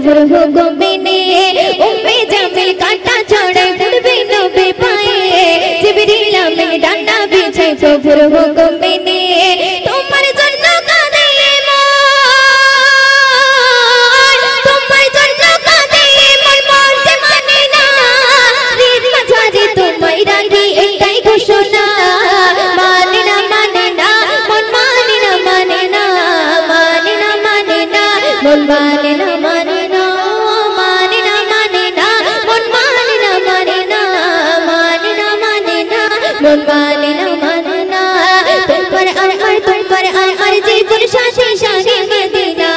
প্রভুর হুকুম মেনে উম্মে জামিল কাটা ছড়ায় উঠবে নবী পায়ে জিবরিল আমিন ডান্ডা বিছায় প্রভুর হুকুম মেনে তোমার জন্য কাঁদে মন তোমার জন্য কাঁদে মন মনতে মানে না রিদ মাঝারে তোমায় রাখি এটাই ঘোষণা মানে না মন মানে না মানে না মানে না মানে না মন মানে না মানে না মানে না মানে না মন মানে না মানে না মানে না মানে না মন মানে না মানে না তোমার আর জীবন শাসে শাসে মদিনা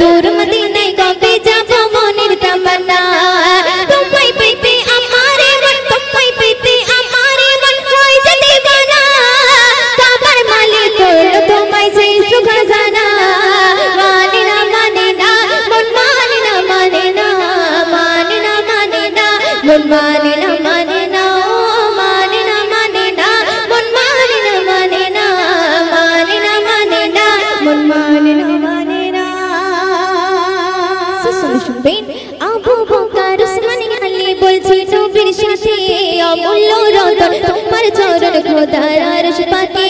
দূর মদিনায় কবে যাব মনের তামান্না তোমায় পেতে আমারে মন তোমায় পেতে আমারে মন হয়ে যে দিবানা কাবার মালিক করলো তোমায় শ্রেষ্ঠ খাজানা মানে না মন মানে না মানে না মানে না মানে না মন মানে না মানে না মানে না মানে না মন মানে না মানে না মানে না মানে না মন মানে না মানে না শুনবেন আবু বকর উসমান আলী বলছি নবীর সাথে অমূল্য রতন তোমার চরণ খোদার আরশ পাকে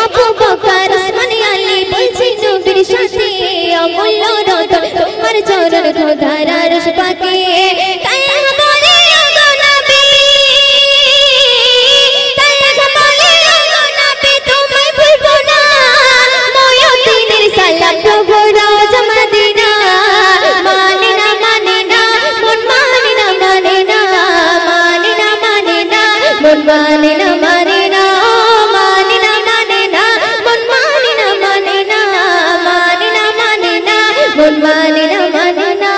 আবু বকর উসমান আলী বলছি নবীর সাথে অমূল্য রতন তোমার চরণ খোদার আরশ পাকে তাই বলে ওগো নবী তাই বলে ওগো নবী তোমায় ভুলবো না ময়দিনের সালাম প্রভু রওজা মদিনা মানে না মানে না মন মানে না মানে না মানে না মানে না মন মানে না মানে না মানে না মানে না মন মানে না মানে না মানে না মানে না মন মানে না মানে না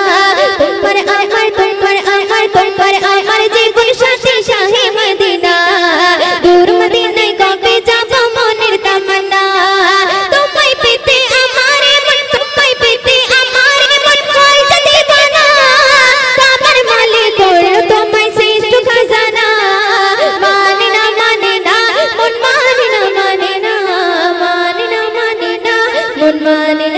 তোমার আর জীবন সাথে শাহে মদিনা দূর মদিনায় কবে যাব মনের তামান্না তোমায় পেতে আমারে মন তোমায় পেতে আমারে মন হয় যে দিবানা কাবার মালিক করলো তোমায় শ্রেষ্ঠ খাজানা মানে না মন মানে না মানে না মানে না মানে না মন মানে না